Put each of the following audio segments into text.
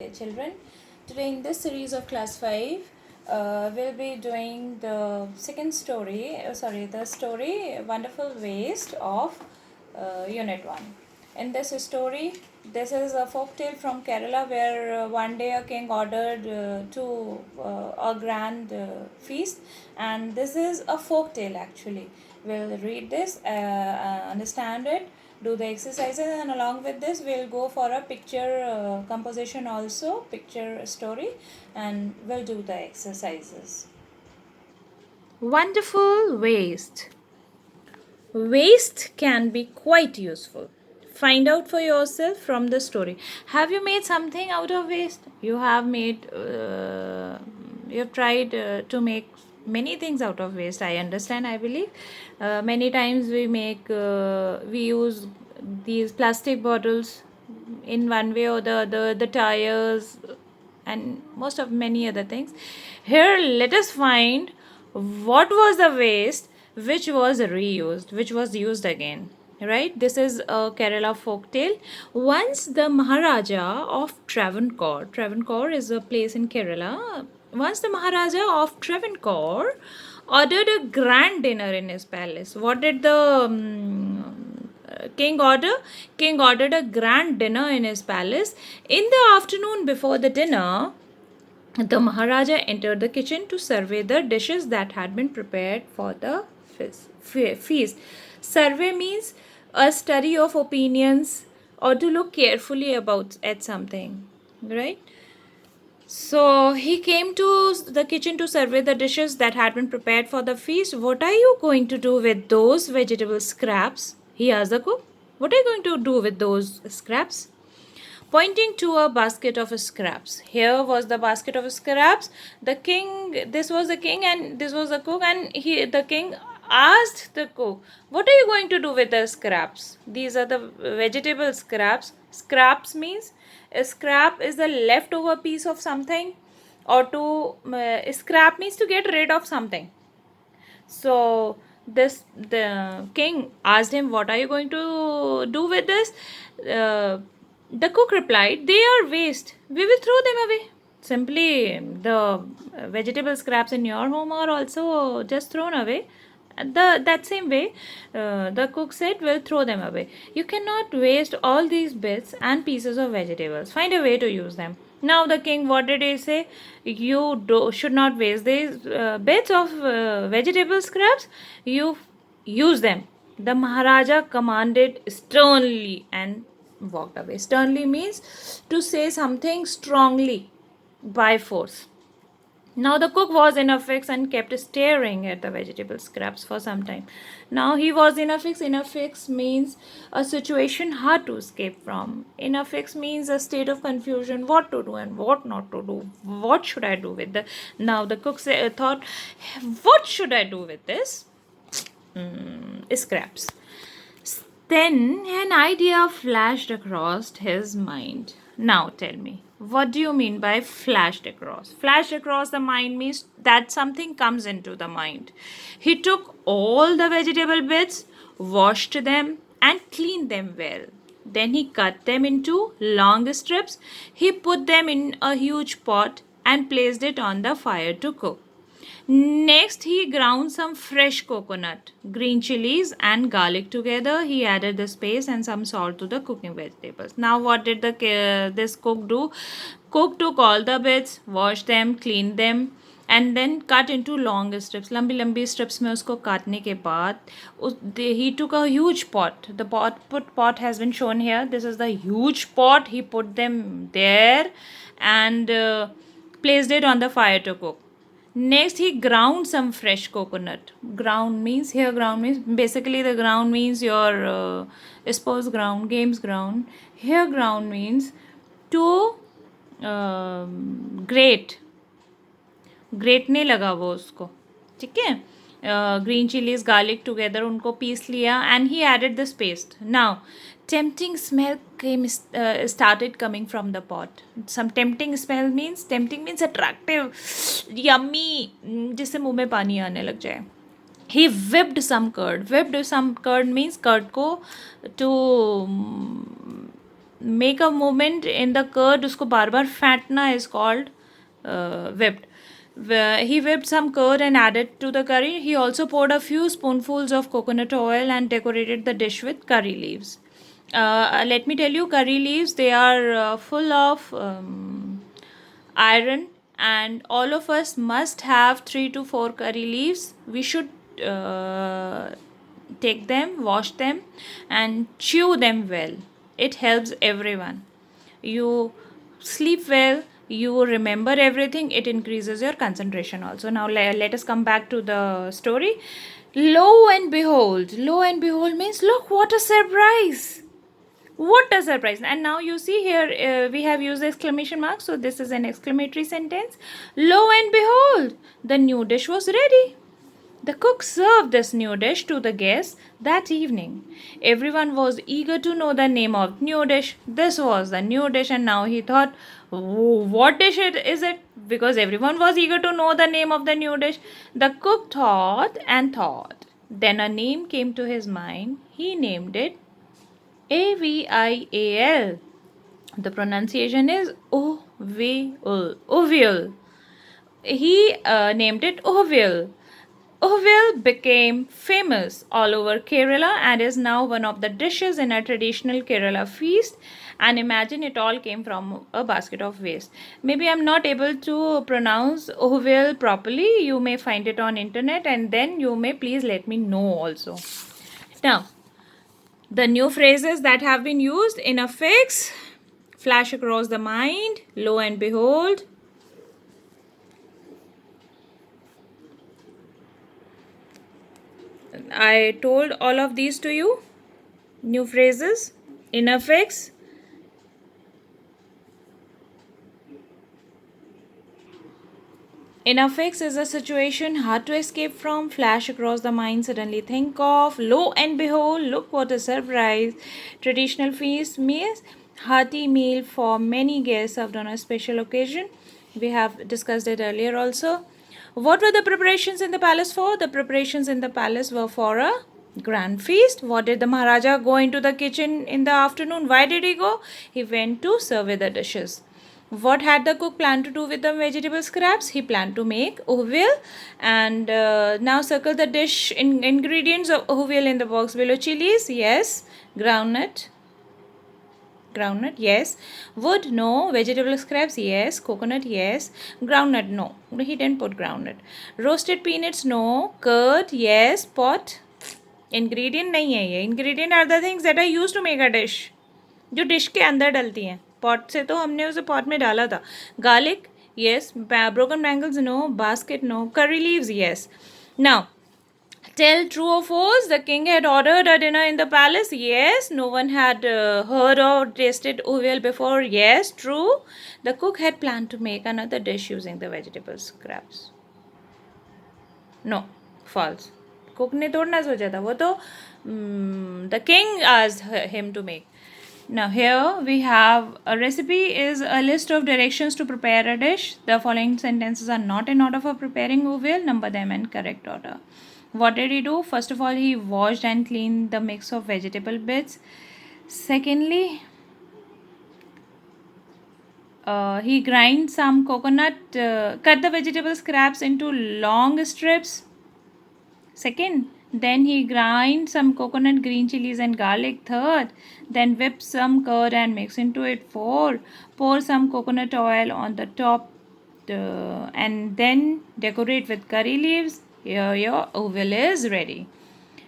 Dear children, today in this series of class 5, we'll be doing the second story, the story Wonderful Waste of Unit 1. In this story, this is a folk tale from Kerala where one day a king ordered to a grand feast, and this is a folk tale actually. We'll read this, understand it, do the exercises, and along with this we'll go for a picture composition also, picture story, and we'll do the exercises. Wonderful waste. Waste can be quite useful. Find out for yourself from the story. Have you made something out of waste? You have you have tried to make many things out of waste. I understand, I believe. Many times we use these plastic bottles in one way or the other, the tires, and most of many other things. Here, let us find what was the waste which was reused, which was used again. Right? This is a Kerala folk tale. Once the Maharaja of Travancore is a place in Kerala. Once the Maharaja of Travancore ordered a grand dinner in his palace. What did the king order? King ordered a grand dinner in his palace. In the afternoon before the dinner, the Maharaja entered the kitchen to survey the dishes that had been prepared for the feast. Survey means a study of opinions or to look carefully at something, right? So he came to the kitchen to survey the dishes that had been prepared for the feast. What are you going to do with those vegetable scraps? He asked the cook. What are you going to do with those scraps? Pointing to a basket of scraps. Here was the basket of scraps. This was the king and this was the cook, and the king asked the cook, what are you going to do with the scraps? These are the vegetable scraps. Scraps means a scrap is the leftover piece of something, or scrap means to get rid of something. So the king asked him, what are you going to do with this? The cook replied, they are waste, we will throw them away. Simply, the vegetable scraps in your home are also just thrown away. That same way, the cook said, we'll throw them away. You cannot waste all these bits and pieces of vegetables. Find a way to use them. Now the king, what did he say? Should not waste these bits of vegetable scraps. You use them. The Maharaja commanded sternly and walked away. Sternly means to say something strongly by force. Now the cook was in a fix and kept staring at the vegetable scraps for some time. Now he was in a fix. In a fix means a situation hard to escape from. In a fix means a state of confusion, what to do and what not to do. What should I do with the? Now the cook thought, what should I do with this? Scraps. Then an idea flashed across his mind. Now tell me, what do you mean by flashed across? Flashed across the mind means that something comes into the mind. He took all the vegetable bits, washed them, and cleaned them well. Then he cut them into long strips. He put them in a huge pot and placed it on the fire to cook. Next, he ground some fresh coconut, green chilies, and garlic together. He added the paste and some salt to the cooking vegetables. Now, what did this cook do? Cook took all the bits, washed them, cleaned them, and then cut into long strips. लंबी लंबी strips में उसको काटने के बाद he took a huge pot. The pot has been shown here. This is the huge pot. He put them there and placed it on the fire to cook. Next, he ground some fresh coconut. Ground means basically the ground means your sports ground, games ground. Here, ground means to grate. ग्रेटने लगा वो उसको, ठीक है. Green chillies garlic together उनको piece लिया and he added this paste. Now tempting smell started coming from the pot. Some tempting means attractive, yummy, जिससे मुंह में पानी आने लग जाए. He whipped some curd. Whipped some curd means curd को to make a movement in the curd, उसको बार बार फेंटना is called whipped. He whipped some curd and added to the curry. He also poured a few spoonfuls of coconut oil and decorated the dish with curry leaves. Let me tell you, curry leaves, they are full of iron, and all of us must have 3 to 4 curry leaves. We should take them, wash them, and chew them well. It helps everyone. You sleep well, you remember everything, it increases your concentration also. Now let us come back to the story. Lo and behold means, look what a surprise. What a surprise. And now you see here, we have used exclamation mark, so this is an exclamatory sentence. Lo and behold, the new dish was ready. The cook served this new dish to the guests that evening. Everyone was eager to know the name of new dish. This was the new dish, and now he thought, what dish is it? Because everyone was eager to know the name of the new dish. The cook thought and thought. Then a name came to his mind. He named it Avial. The pronunciation is Ovial. Ovial. He named it Ovial. Ovial became famous all over Kerala and is now one of the dishes in a traditional Kerala feast. And imagine, it all came from a basket of waste. Maybe I'm not able to pronounce Ovial properly. You may find it on internet, and then you may please let me know also. Now, the new phrases that have been used: in a fix, flash across the mind, lo and behold. I told all of these to you. New phrases: in a fix, in a fix is a situation hard to escape from. Flash across the mind, suddenly think of. Lo and behold, look what a surprise. Traditional feast means hearty meal for many guests served on a special occasion. We have discussed it earlier also. What were the preparations in the palace for? The preparations in the palace were for a grand feast. What did the Maharaja go into the kitchen in the afternoon? Why did he go? He went to survey the dishes. What had the cook planned to do with the vegetable scraps? He planned to make ovial. And now circle the dish ingredients of ovial in the box below. Chilies, yes. Groundnut, yes. Wood, no. Vegetable scraps, yes. Coconut, yes. Groundnut, no. He didn't put groundnut. Roasted peanuts, no. Curd, yes. Pot, ingredient नहीं है ये. Ingredient are the things that are used to make a dish, जो dish के अंदर डलती हैं. Pot से तो हमने उसे पॉट में डाला था. Garlic, yes. Broken bangles, no. Basket, no. Curry leaves, yes. Now, tell true or false. The king had ordered a dinner in the palace. Yes. No one had heard or tasted ovial before. Yes, true. The cook had planned to make another dish using the vegetable scraps. No, false. Cook ने थोड़ा ना सोचा था, वो तो the king asked him to make. Now here we have a recipe is a list of directions to prepare a dish. The following sentences are not in order for preparing ovial. Number them in correct order. What did he do? First of all, he washed and cleaned the mix of vegetable bits. Secondly, he grind some coconut, cut the vegetable scraps into long strips. Second, then he grind some coconut, green chilies and garlic. Third, then whip some curd and mix into it. Four, pour some coconut oil on the top and then decorate with curry leaves. Here your oval is ready.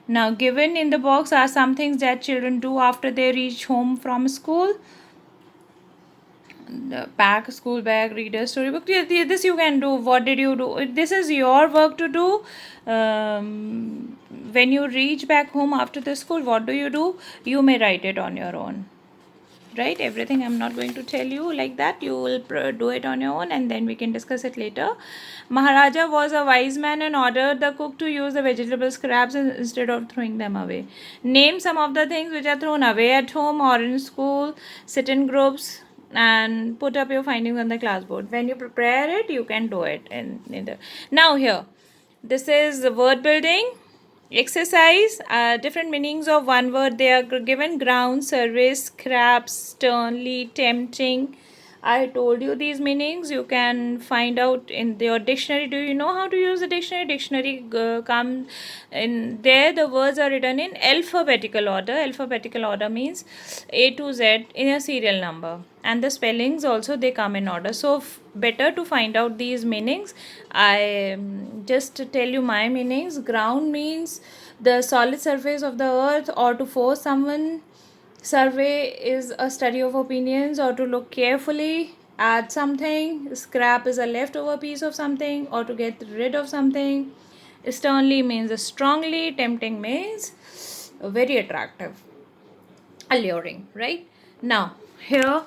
Now given in the box are some things that children do after they reach home from school. Pack a school bag, read a storybook. This you can do. What did you do? This is your work to do. When you reach back home after the school, what do? You may write it on your own. Right? Everything I'm not going to tell you like that. You will do it on your own, and then we can discuss it later. Maharaja was a wise man and ordered the cook to use the vegetable scraps instead of throwing them away. Name some of the things which are thrown away at home or in school. Sit in groups and put up your findings on the classboard. When you prepare it, you can do it. Now here, this is word building. Exercise, different meanings of one word. They are given: ground, service, scraps, sternly, tempting. I told you these meanings. You can find out in your dictionary. Do you know how to use the dictionary? Dictionary come in there. The words are written in alphabetical order. Alphabetical order means A to Z in a serial number, and the spellings also they come in order. So better to find out these meanings. I just tell you my meanings. Ground means the solid surface of the earth, or to force someone. Survey is a study of opinions, or to look carefully at something. Scrap is a leftover piece of something, or to get rid of something. Sternly means strongly. Tempting means very attractive, alluring, right? Now here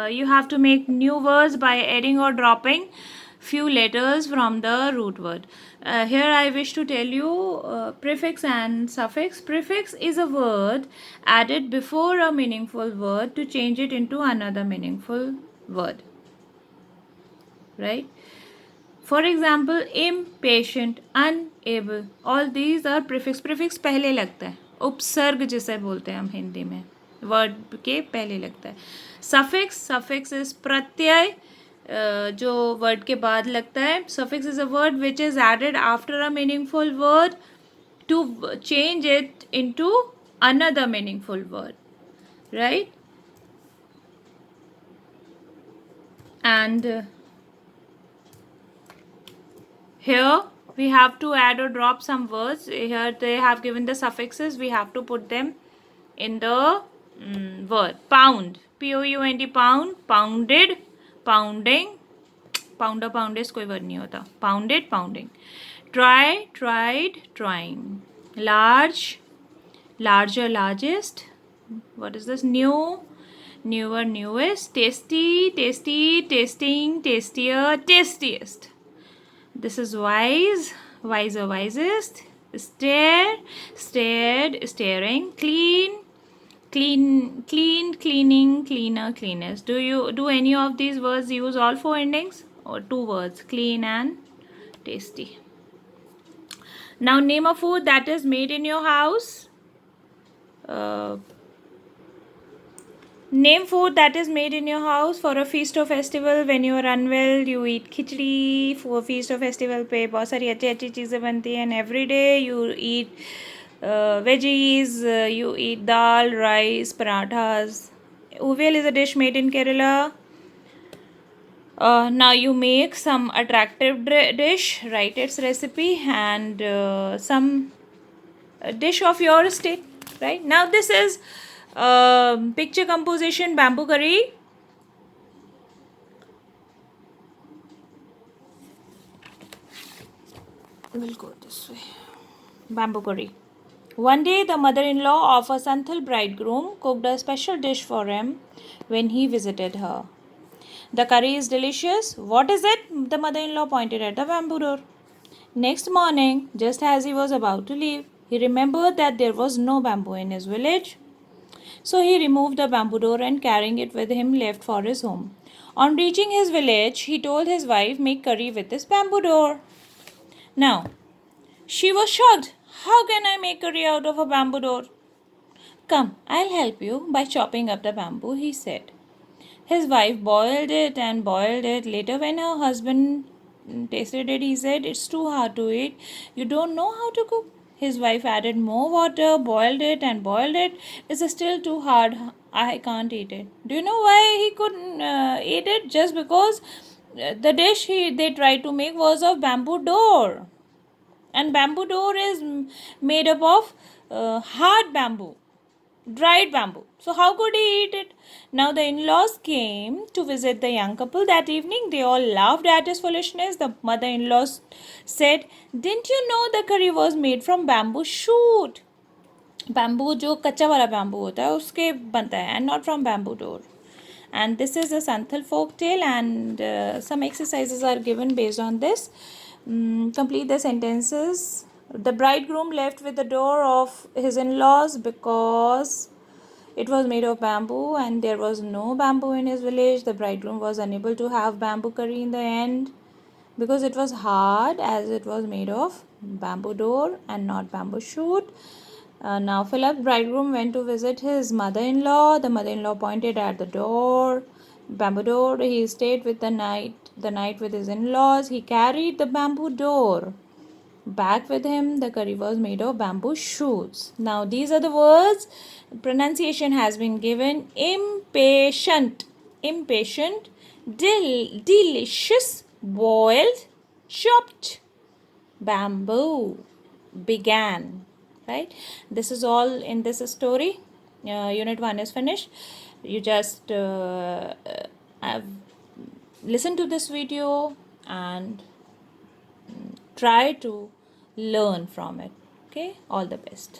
you have to make new words by adding or dropping few letters from the root word. Here I wish to tell you prefix and suffix. Prefix is a word added before a meaningful word to change it into another meaningful word, right? For example, impatient, unable, all these are prefix. Prefix पहले लगता है, उपसर्ग जिसे बोलते हैं हम हिंदी में, word के पहले लगता है. सफिक्स, सफिक्स इज प्रत्यय, जो वर्ड के बाद लगता है. Suffix is a word which is added after a meaningful word to change it into another meaningful word, right? And here we have to add or drop some words. Here they have given the suffixes. We have to put them in the word. Pound, P-O-U-N-D, pound, pounded, pounding. Pounder, pounded कोई word नहीं होता. Pounded, pounding. Try, tried, trying. Large, larger, largest. What is this? New, newer, newest. Tasty, tasty, tasting, tastier, tastiest. This is wise, wiser, wisest. Stare, stared, staring. Clean, clean, clean, cleaning, cleaner, cleanest. Do any of these words use all four endings, or two words, clean and tasty? Now name a food that is made in your house. Name food that is made in your house for a feast or festival. When you are unwell, you eat khichdi. For feast or festival पे बहुत सारी अच्छी अच्छी चीज़ें बनती हैं. And every day you eat veggies. You eat dal, rice, parathas. Uvel is a dish made in Kerala. Now you make some attractive dish. Write its recipe and some dish of your state. Right now, this is picture composition bamboo curry. We'll go this way. Bamboo curry. One day, the mother-in-law of a Santhal bridegroom cooked a special dish for him when he visited her. The curry is delicious. What is it? The mother-in-law pointed at the bamboo door. Next morning, just as he was about to leave, he remembered that there was no bamboo in his village. So he removed the bamboo door and carrying it with him left for his home. On reaching his village, he told his wife, make curry with this bamboo door. Now, she was shocked. How can I make curry out of a bamboo door? Come, I'll help you by chopping up the bamboo, he said. His wife boiled it and boiled it. Later, when her husband tasted it, he said, it's too hard to eat. You don't know how to cook. His wife added more water, boiled it and boiled it. It's still too hard. I can't eat it. Do you know why he couldn't eat it? Just because the dish they tried to make was of bamboo door. And bamboo door is made up of hard bamboo, dried bamboo. So how could he eat it? Now the in-laws came to visit the young couple that evening. They all laughed at his foolishness. The mother-in-law said, didn't you know the curry was made from bamboo shoot? Bamboo जो कच्चा वाला bamboo होता है उसके बनता है, and not from bamboo door. And this is a Santhal folk tale, and some exercises are given based on this. Complete the sentences. The bridegroom left with the door of his in-laws because it was made of bamboo and there was no bamboo in his village. The bridegroom was unable to have bamboo curry in the end because it was hard as it was made of bamboo door and not bamboo shoot. Now Philip, bridegroom, went to visit his mother-in-law. The mother-in-law pointed at the door, bamboo door. He stayed with the night with his in-laws. He carried the bamboo door back with him. The curry was made of bamboo shoots. Now these are the words. Pronunciation has been given. Impatient, impatient, delicious, boiled, chopped, bamboo, began. Right? This is all in this story. Unit 1 is finished. You just have listen to this video and try to learn from it. Okay, all the best.